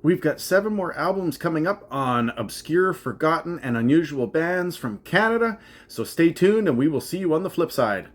We've got 7 more albums coming up on obscure, forgotten, and unusual bands from Canada, so stay tuned and we will see you on the flip side.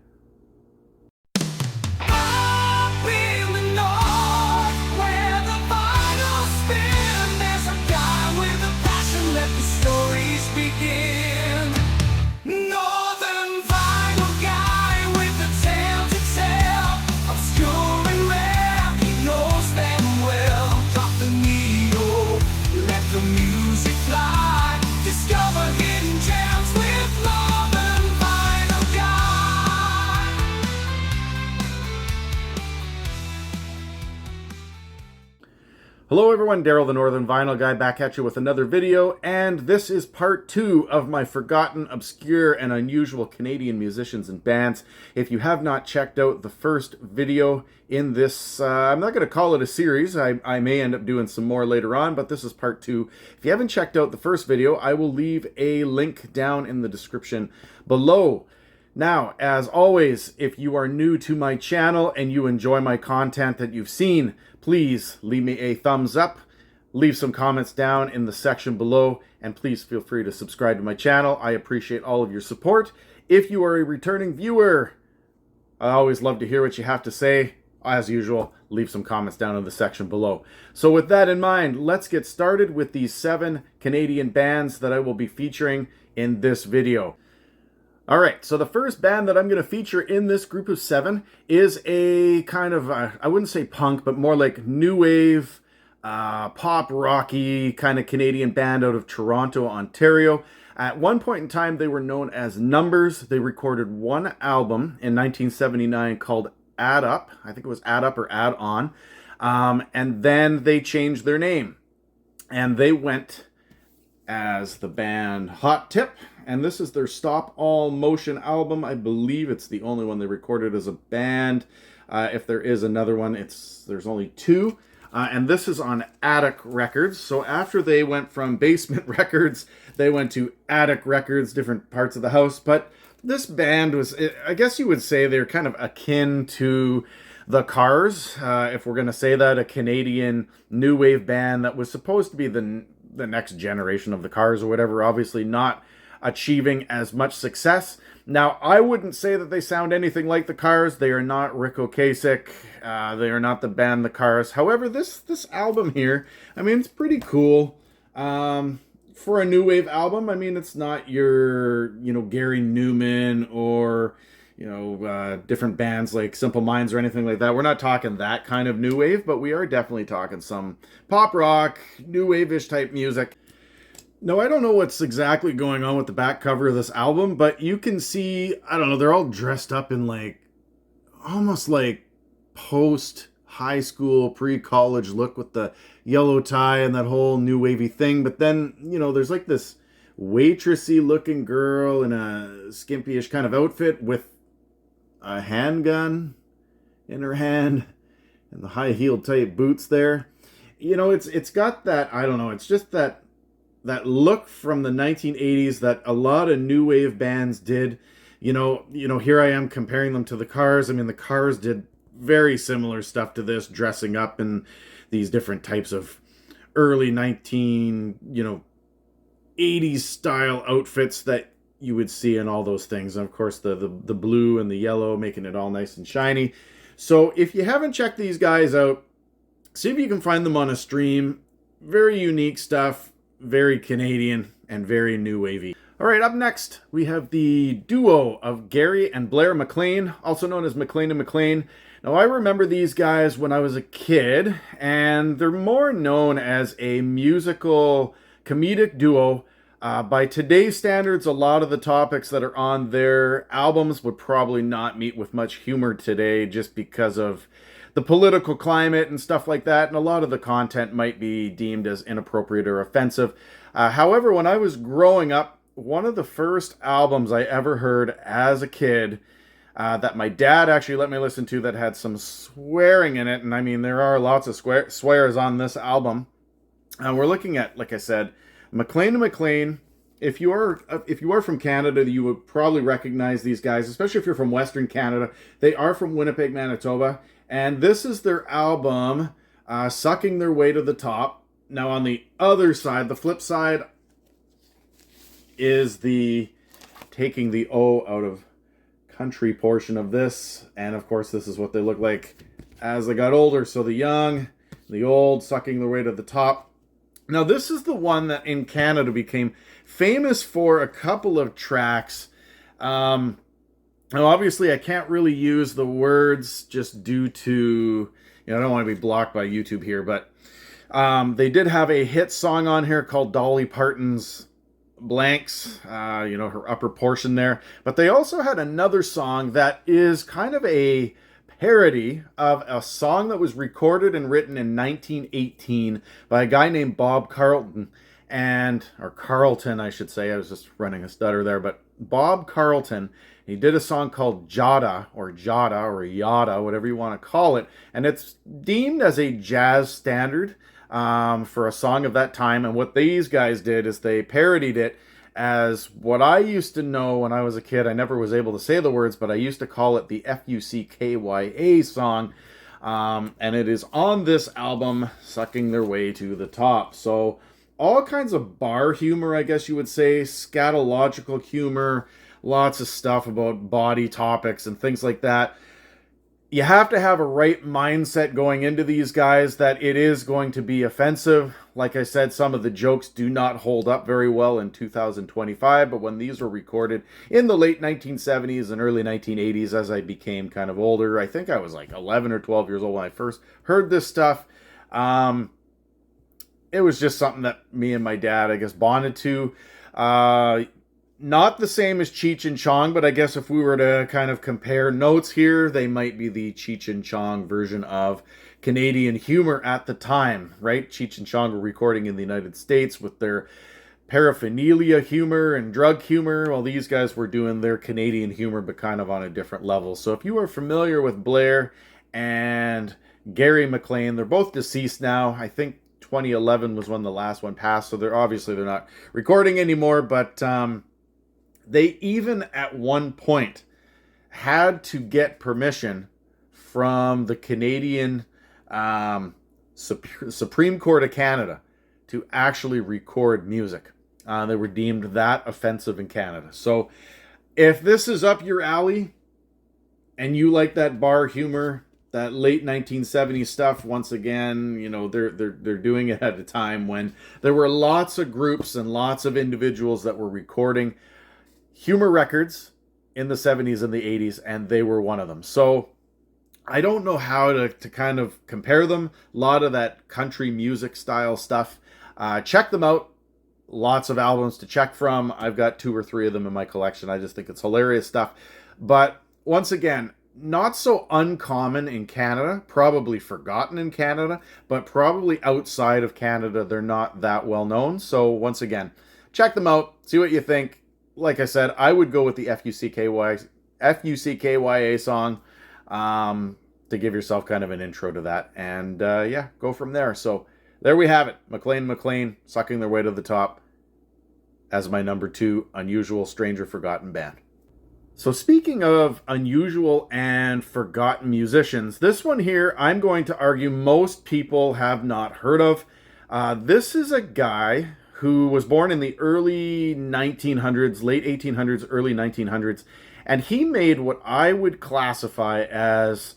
Hello everyone, Daryl the Northern Vinyl Guy back at you with another video, and this is part 2 of my forgotten, obscure, and unusual Canadian musicians and bands. If you have not checked out the first video in this, I'm not going to call it a series, I may end up doing some more later on, but this is part 2. If you haven't checked out the first video, I will leave a link down in the description below. Now, as always, if you are new to my channel and you enjoy my content that you've seen, please leave me a thumbs up, leave some comments down in the section below, and please feel free to subscribe to my channel. I appreciate all of your support. If you are a returning viewer, I always love to hear what you have to say. As usual, leave some comments down in the section below. So with that in mind, let's get started with these 7 Canadian bands that I will be featuring in this video. Alright, so the first band that I'm going to feature in this group of 7 is a kind of, I wouldn't say punk, but more like new wave, pop rocky kind of Canadian band out of Toronto, Ontario. At one point in time, they were known as Numbers. They recorded one album in 1979 called Add Up. I think it was Add Up or Add On. And then they changed their name. And they went as the band Hot Tip, and this is their Stop All Motion album. I believe it's the only one they recorded as a band. If there is another one, there's only 2. And this is on Attic Records. So after they went from Basement Records, they went to Attic Records, different parts of the house. But this band was, I guess you would say they're kind of akin to the Cars, if we're going to say that, a Canadian new wave band that was supposed to be the next generation of the Cars or whatever, obviously not achieving as much success. Now, I wouldn't say that they sound anything like the Cars. They are not Ric Ocasek. They are not the band the Cars. However, this album here, I mean, it's pretty cool. For a new wave album, I mean, it's not your, Gary Newman or, different bands like Simple Minds or anything like that. We're not talking that kind of new wave, but we are definitely talking some pop rock, new wave-ish type music. Now, I don't know what's exactly going on with the back cover of this album, but you can see, I don't know, they're all dressed up in almost like post-high school, pre-college look with the yellow tie and that whole new wavy thing. But then, there's like this waitressy looking girl in a skimpy-ish kind of outfit with a handgun in her hand and the high-heeled type boots there. It's got that, I don't know, it's just that look from the 1980s that a lot of new wave bands did. Here I am comparing them to the Cars. I mean, the Cars did very similar stuff to this, dressing up in these different types of early 80s style outfits that you would see in all those things. And of course, the blue and the yellow, making it all nice and shiny. So if you haven't checked these guys out, see if you can find them on a stream. Very unique stuff. Very Canadian and very new wavy. All right, up next, we have the duo of Gary and Blair McLean, also known as McLean and McLean. Now, I remember these guys when I was a kid, and they're more known as a musical comedic duo. By today's standards, a lot of the topics that are on their albums would probably not meet with much humor today just because of the political climate and stuff like that, and a lot of the content might be deemed as inappropriate or offensive. However, when I was growing up, one of the first albums I ever heard as a kid that my dad actually let me listen to that had some swearing in it, and I mean, there are lots of swears on this album. We're looking at, like I said, McLean and McLean. If you are from Canada, you would probably recognize these guys, especially if you're from Western Canada. They are from Winnipeg, Manitoba. And this is their album, Sucking Their Way to the Top. Now on the other side, the flip side, is the taking the O out of country portion of this. And of course, this is what they look like as they got older. So the young, the old, sucking their way to the top. Now this is the one that in Canada became famous for a couple of tracks. Now obviously I can't really use the words just due to, I don't want to be blocked by YouTube here, but they did have a hit song on here called Dolly Parton's Blanks, her upper portion there. But they also had another song that is kind of a parody of a song that was recorded and written in 1918 by a guy named Bob Carlton, or Carlton, I should say. I was just running a stutter there, but Bob Carlton. He did a song called Jada, or Yada, whatever you want to call it, and it's deemed as a jazz standard for a song of that time. And what these guys did is they parodied it as what I used to know when I was a kid. I never was able to say the words, but I used to call it the Fuckkya song. And it is on this album, Sucking Their Way to the Top. So all kinds of bar humor, I guess you would say, scatological humor, lots of stuff about body topics and things like that. You have to have a right mindset going into these guys that it is going to be offensive. Like I said, some of the jokes do not hold up very well in 2025, but when these were recorded in the late 1970s and early 1980s, as I became kind of older, I think I was like 11 or 12 years old when I first heard this stuff. It was just something that me and my dad, I guess, bonded to. Not the same as Cheech and Chong, but I guess if we were to kind of compare notes here, they might be the Cheech and Chong version of Canadian humor at the time, right? Cheech and Chong were recording in the United States with their paraphernalia humor and drug humor, while these guys were doing their Canadian humor, but kind of on a different level. So if you are familiar with Blair and Gary McLean, they're both deceased now. I think 2011 was when the last one passed, so they're not recording anymore, but they even at one point had to get permission from the Canadian Supreme Court of Canada to actually record music. They were deemed that offensive in Canada. So if this is up your alley and you like that bar humor, that late 1970s stuff, once again, they're doing it at a time when there were lots of groups and lots of individuals that were recording humor records in the 70s and the 80s, and they were one of them. So I don't know how to kind of compare them. A lot of that country music style stuff. Check them out. Lots of albums to check from. I've got 2 or 3 of them in my collection. I just think it's hilarious stuff. But once again, not so uncommon in Canada, probably forgotten in Canada, but probably outside of Canada, they're not that well known. So once again, check them out, see what you think. Like I said, I would go with the Fuckkya song to give yourself kind of an intro to that. And go from there. So there we have it. McLean, Sucking Their Way to the Top as my number 2 unusual, stranger, forgotten band. So speaking of unusual and forgotten musicians, this one here, I'm going to argue most people have not heard of. This is a guy who was born in the early 1900s, late 1800s, early 1900s, and he made what I would classify as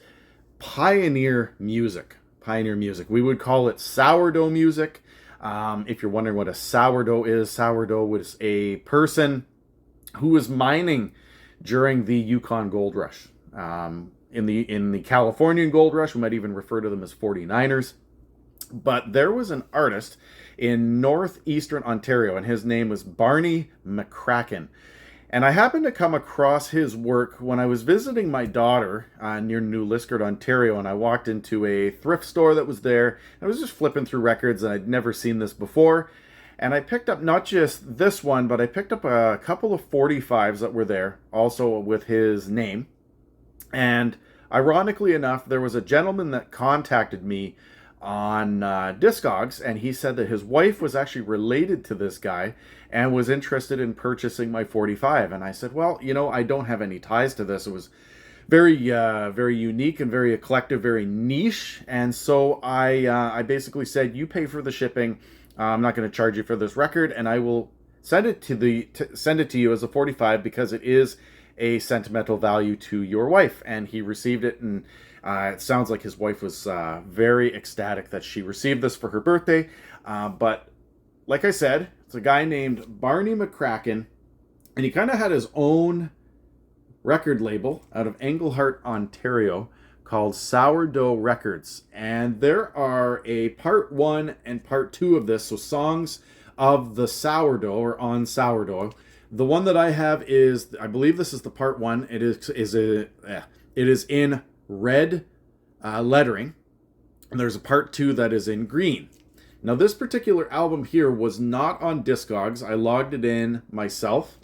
pioneer music. We would call it sourdough music. If you're wondering what a sourdough was a person who was mining during the Yukon Gold Rush. In the Californian Gold Rush, we might even refer to them as 49ers. But there was an artist in northeastern Ontario, and his name was Barney McCracken. And I happened to come across his work when I was visiting my daughter near New Liskeard, Ontario, and I walked into a thrift store that was there. I was just flipping through records, and I'd never seen this before. And I picked up not just this one, but I picked up a couple of 45s that were there, also with his name. And ironically enough, there was a gentleman that contacted me on Discogs, and he said that his wife was actually related to this guy and was interested in purchasing my 45. And I said, well, I don't have any ties to this. It was very unique and very eclectic, very niche. And so I basically said, you pay for the shipping. I'm not going to charge you for this record, and I will send it send it to you as a 45 because it is a sentimental value to your wife. And he received it, and it sounds like his wife was very ecstatic that she received this for her birthday. But like I said, it's a guy named Barney McCracken, and he kind of had his own record label out of Englehart, Ontario, called Sourdough Records. And there are a part 1 and part 2 of this, so songs of the sourdough or on sourdough. The one that I have is, I believe this is the part 1. It is in red lettering, and there's a part 2 that is in green. Now this particular album here was not on Discogs. I logged it in myself,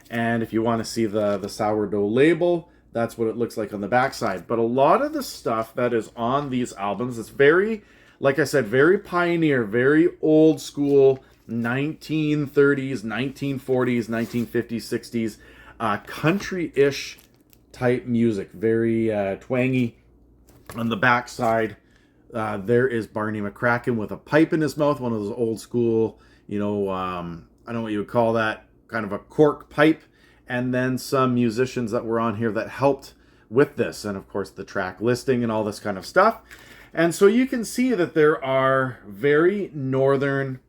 and if you want to see the sourdough label, that's what it looks like on the backside. But a lot of the stuff that is on these albums is very, like I said, very pioneer, very old school, 1930s, 1940s, 1950s, 60s, country-ish type music, very twangy. On the backside, there is Barney McCracken with a pipe in his mouth, one of those old school, I don't know what you would call that, kind of a cork pipe, and then some musicians that were on here that helped with this, and of course the track listing and all this kind of stuff. And so you can see that there are very northern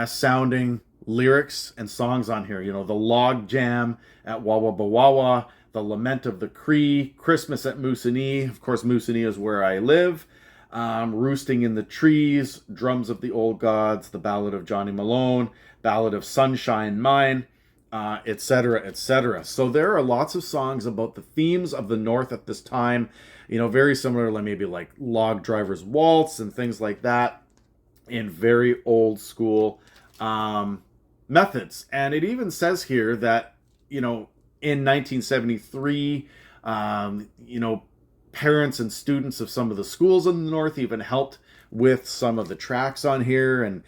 sounding lyrics and songs on here. The Log Jam at Wawa, the Lament of the Cree, Christmas at Moosonee, of course Moosonee is where I live, Roosting in the Trees, Drums of the Old Gods, The Ballad of Johnny Malone, Ballad of Sunshine Mine, etc., etc. So there are lots of songs about the themes of the North at this time, very similar to maybe like Log Driver's Waltz and things like that, in very old school methods. And it even says here that, in 1973, parents and students of some of the schools in the North even helped with some of the tracks on here and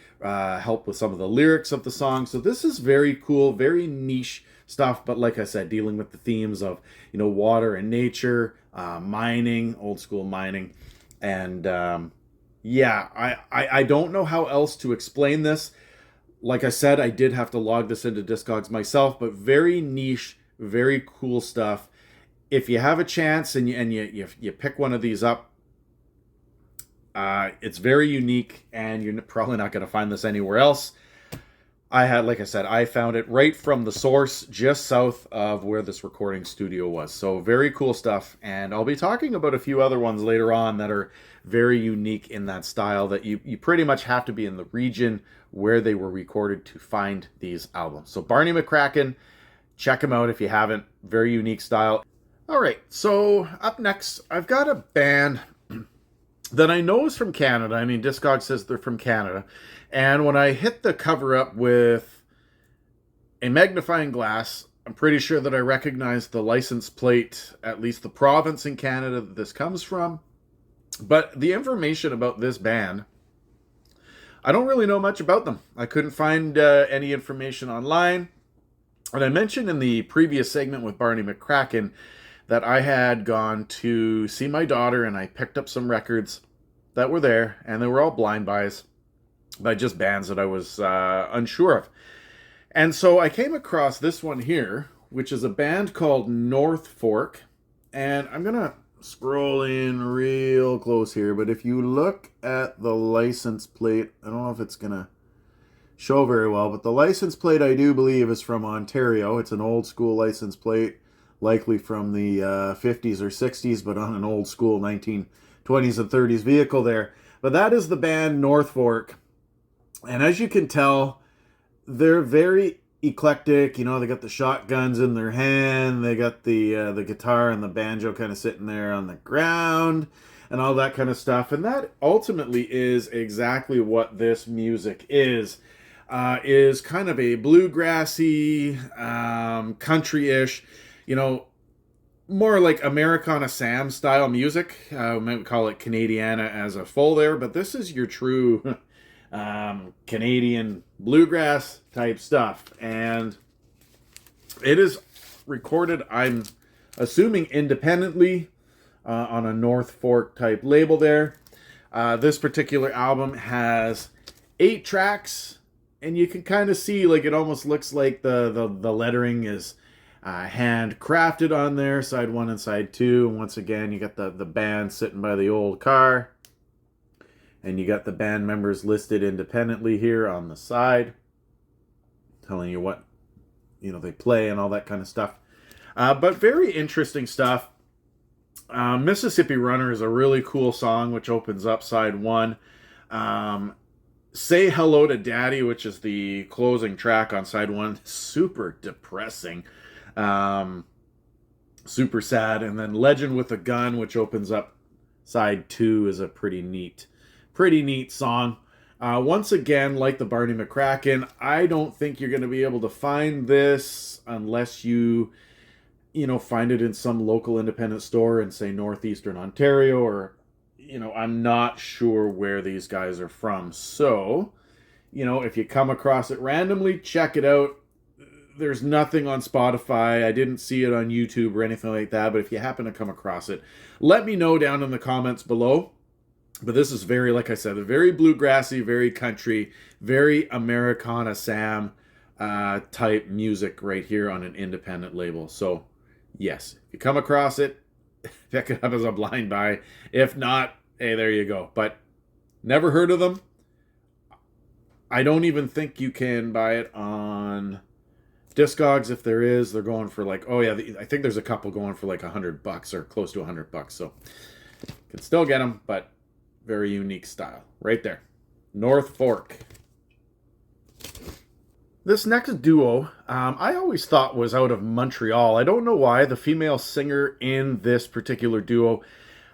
help with some of the lyrics of the song. So this is very cool, very niche stuff. But like I said, dealing with the themes of, water and nature, mining, old school mining. And I don't know how else to explain this. Like I said, I did have to log this into Discogs myself, but very niche, very cool stuff. If you have a chance and you pick one of these up, it's very unique, and you're probably not going to find this anywhere else. Like I said, I found it right from the source, just south of where this recording studio was. So very cool stuff, and I'll be talking about a few other ones later on that are very unique in that style, that you pretty much have to be in the region where they were recorded to find these albums. So Barney McCracken, check him out if you haven't. Very unique style. All right, so up next, I've got a band that I know is from Canada. I mean, Discogs says they're from Canada. And when I hit the cover up with a magnifying glass, I'm pretty sure that I recognize the license plate, at least the province in Canada that this comes from. But the information about this band, I don't really know much about them. I couldn't find any information online. And I mentioned in the previous segment with Barney McCracken that I had gone to see my daughter, and I picked up some records that were there, and they were all blind buys by just bands that I was unsure of. And so I came across this one here, which is a band called North Fork. And I'm going to scroll in real close here, but if you look at the license plate, I don't know if it's going to show very well, but the license plate I do believe is from Ontario. It's an old school license plate, likely from the 50s or 60s, but on an old school 1920s and 30s vehicle there. But that is the band North Fork. And as you can tell, they're very eclectic. They got the shotguns in their hand, they got the guitar and the banjo kind of sitting there on the ground and all that kind of stuff. And that ultimately is exactly what this music is kind of a bluegrassy, country-ish, more like Americana Sam style music. We might call it Canadiana as a full there, but this is your true Canadian bluegrass type stuff. And it is recorded, I'm assuming independently on a North Fork type label there. This particular album has 8 tracks, and you can kind of see, like, it almost looks like the lettering is handcrafted on there, side 1 and side 2. And once again, you got the band sitting by the old car, and you got the band members listed independently here on the side, telling you what they play and all that kind of stuff. But very interesting stuff. Mississippi Runner is a really cool song, which opens up side 1. Say Hello to Daddy, which is the closing track on side 1, super depressing, super sad. And then Legend with a Gun, which opens up side 2, is a pretty neat song. Once again, like the Barney McCracken, I don't think you're going to be able to find this unless you find it in some local independent store in, say, northeastern Ontario, or, I'm not sure where these guys are from. So, if you come across it randomly, check it out. There's nothing on Spotify. I didn't see it on YouTube or anything like that, but if you happen to come across it, let me know down in the comments below. But this is very, like I said, a very bluegrassy, very country, very Americana Sam type music right here on an independent label. So, yes, if you come across it, pick it up as a blind buy. If not, hey, there you go. But never heard of them. I don't even think you can buy it on Discogs. If there is, they're going for like, oh yeah, I think there's a couple going for like $100 or close to $100. So you can still get them, but very unique style right there. North Fork. This next duo, I always thought was out of Montreal. I don't know why. The female singer in this particular duo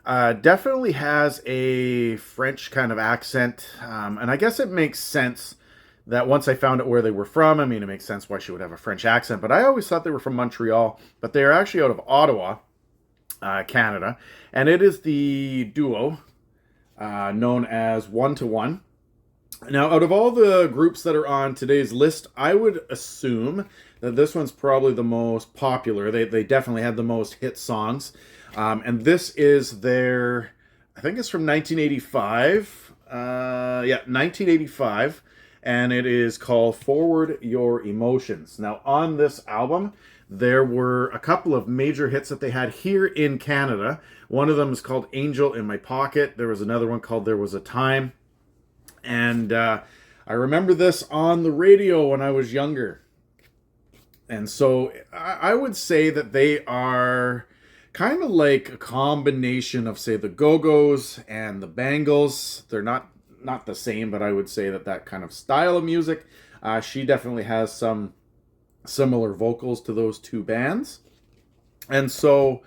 definitely has a French kind of accent. And I guess it makes sense that once I found out where they were from, I mean, it makes sense why she would have a French accent. But I always thought they were from Montreal. But they are actually out of Ottawa, Canada. And it is the duo known as One to One. Now, out of all the groups that are on today's list, I would assume that this one's probably the most popular. They definitely had the most hit songs. And this is their, I think it's from 1985. 1985. And it is called Forward Your Emotions. Now, on this album, there were a couple of major hits that they had here in Canada. One of them is called Angel in My Pocket. There was another one called There Was a Time. And I remember this on the radio when I was younger. And so I would say that they are kind of like a combination of, say, the Go-Go's and the Bangles. They're not the same, but I would say that kind of style of music. She definitely has some similar vocals to those two bands. And so,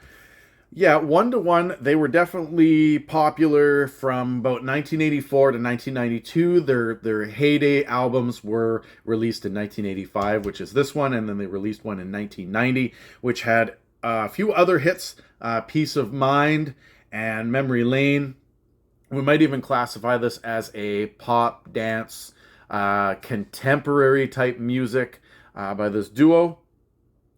yeah, One to One, they were definitely popular from about 1984 to 1992. Their heyday albums were released in 1985, which is this one, and then they released one in 1990, which had a few other hits, Peace of Mind and Memory Lane. We might even classify this as a pop, dance, contemporary type music by this duo.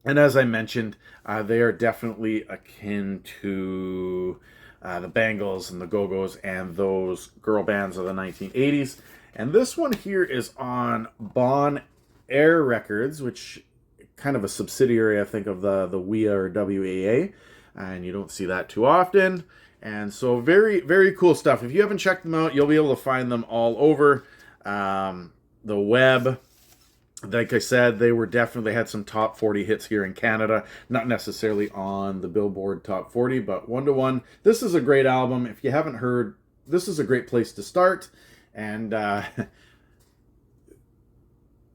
And as I mentioned, they are definitely akin to the Bangles and the Go-Go's and those girl bands of the 1980s. And this one here is on Bon Air Records, which kind of a subsidiary, I think, of the WEA or WAA. And you don't see that too often. And so very, very cool stuff. If you haven't checked them out, you'll be able to find them all over the web. Like I said, they had some top 40 hits here in Canada. Not necessarily on the Billboard Top 40, but One to One. This is a great album. If you haven't heard, this is a great place to start. And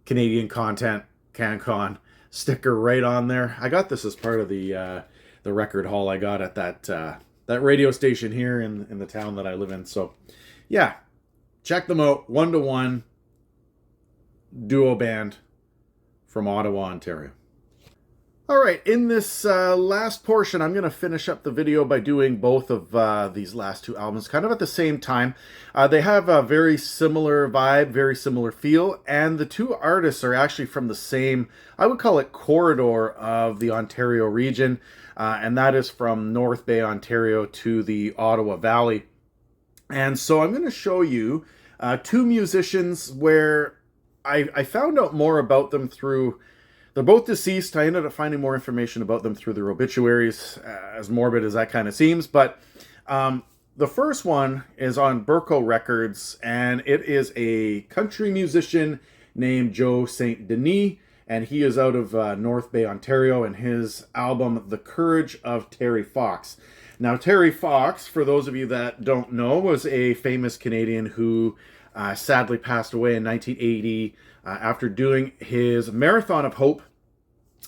Canadian content, CanCon sticker right on there. I got this as part of the record haul I got at that radio station here in the town that I live in. So, yeah, check them out. One to One. Duo band from Ottawa, Ontario. All right, in this last portion, I'm going to finish up the video by doing both of these last two albums kind of at the same time. They have a very similar vibe, very similar feel, and the two artists are actually from the same, I would call it, corridor of the Ontario region, and that is from North Bay, Ontario to the Ottawa Valley. And so I'm going to show you two musicians where I found out more about them through. They're both deceased. I ended up finding more information about them through their obituaries, as morbid as that kind of seems. But the first one is on Burco Records, and it is a country musician named Joe St. Denis, and he is out of North Bay, Ontario, and his album, The Courage of Terry Fox. Now, Terry Fox, for those of you that don't know, was a famous Canadian who sadly passed away in 1980 after doing his Marathon of Hope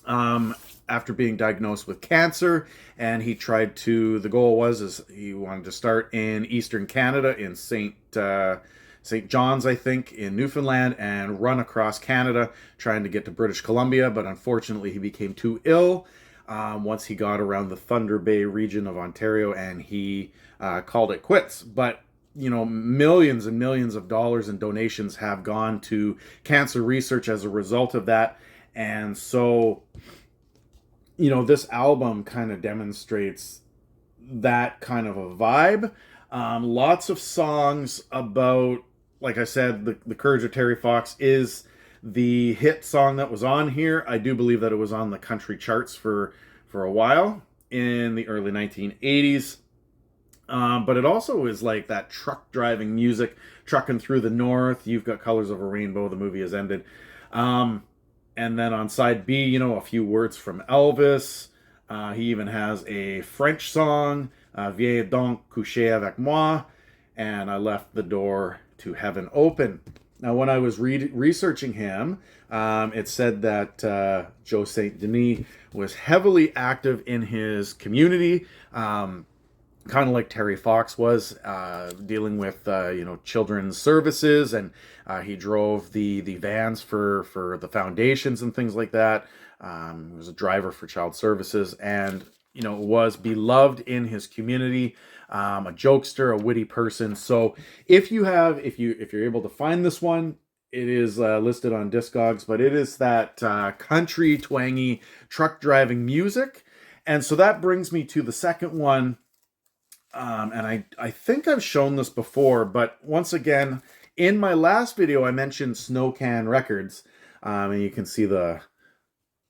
after being diagnosed with cancer. And he tried to, the goal was he wanted to start in Eastern Canada in St. John's, I think, in Newfoundland, and run across Canada trying to get to British Columbia. But unfortunately, he became too ill once he got around the Thunder Bay region of Ontario, and he called it quits. But you know, millions and millions of dollars in donations have gone to cancer research as a result of that. And so, you know, this album kind of demonstrates that kind of a vibe. Lots of songs about, like I said, the Courage of Terry Fox is the hit song that was on here. I do believe that it was on the country charts for a while in the early 1980s. But it also is like that truck driving music, trucking through the north. You've got Colors of a Rainbow. The movie has ended. And then on side B, you know, a few words from Elvis. He even has a French song, Viens donc coucher avec moi, and I left the door to heaven open. Now, when I was researching him, it said that Joe St. Denis was heavily active in his community, kind of like Terry Fox was, dealing with you know, children's services, and he drove the vans for the foundations and things like that. He was a driver for child services, and you know, was beloved in his community. A jokester, a witty person. So if you're able to find this one, it is listed on Discogs, but it is that country twangy truck driving music. And so that brings me to the second one. And I think I've shown this before, but once again, in my last video, I mentioned Snowcan Records, and you can see the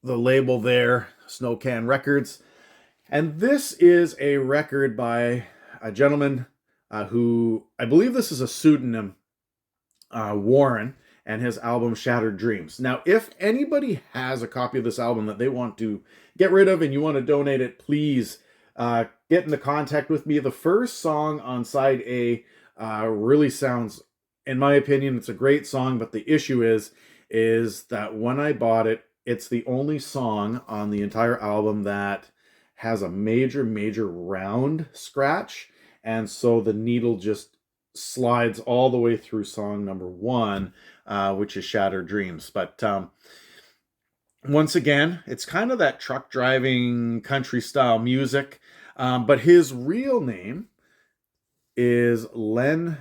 label there, Snowcan Records. And this is a record by a gentleman who, I believe this is a pseudonym, Warren, and his album Shattered Dreams. Now, if anybody has a copy of this album that they want to get rid of and you want to donate it, please get into contact with me. The first song on side A really sounds, in my opinion, it's a great song, but the issue is that when I bought it, it's the only song on the entire album that has a major round scratch, and so the needle just slides all the way through song number 1, which is Shattered Dreams. But once again, it's kind of that truck driving country style music. But his real name is Len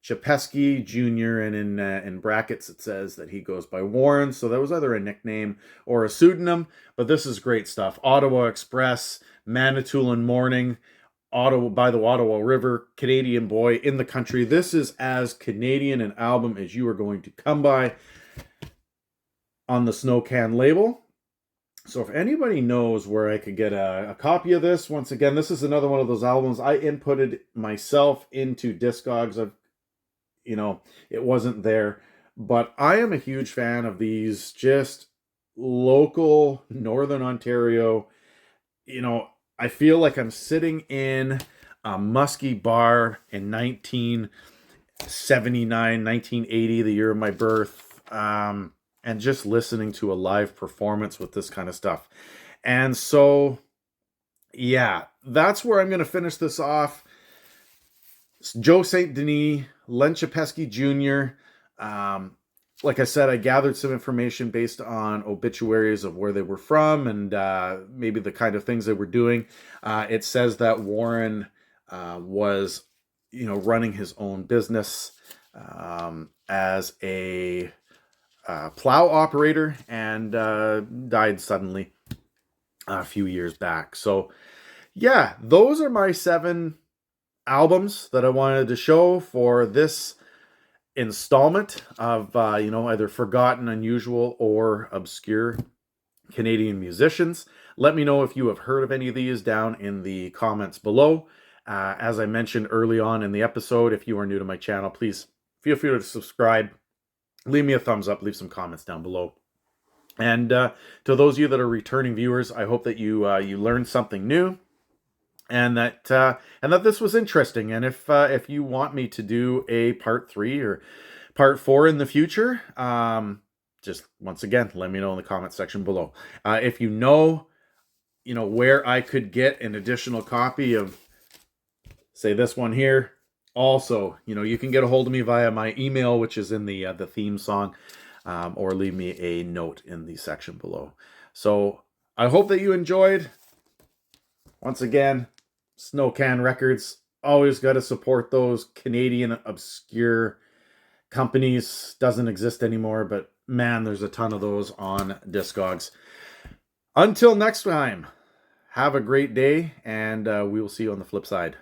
Chapesky Jr., and in brackets it says that he goes by Warren, so that was either a nickname or a pseudonym, but this is great stuff. Ottawa Express, Manitoulin Morning, Ottawa by the Ottawa River, Canadian Boy, In the Country. This is as Canadian an album as you are going to come by on the Snowcan label. So if anybody knows where I could get a copy of this, once again, this is another one of those albums I inputted myself into Discogs. You know, it wasn't there, but I am a huge fan of these just local Northern Ontario. You know, I feel like I'm sitting in a musky bar in 1979, 1980, the year of my birth, and just listening to a live performance with this kind of stuff. And so, yeah, that's where I'm going to finish this off. Joe St. Denis, Len Chapesky Jr., like I said, I gathered some information based on obituaries of where they were from and maybe the kind of things they were doing. It says that Warren was, running his own business as a plow operator and died suddenly a few years back. So, yeah, those are my 7 albums that I wanted to show for this installment of either forgotten, unusual, or obscure Canadian musicians. Let me know if you have heard of any of these down in the comments below. As I mentioned early on in the episode, if you are new to my channel, please feel free to subscribe, leave me a thumbs up, leave some comments down below. And to those of you that are returning viewers, I hope that you learned something new, and that this was interesting. And if you want me to do a part 3 or part 4 in the future, just once again, let me know in the comment section below. If you know where I could get an additional copy of, say, this one here. Also, you can get a hold of me via my email, which is in the theme song, or leave me a note in the section below. So I hope that you enjoyed. Once again, Snow Can Records, always got to support those Canadian obscure companies. Doesn't exist anymore, but man, there's a ton of those on Discogs. Until next time, have a great day, and we will see you on the flip side.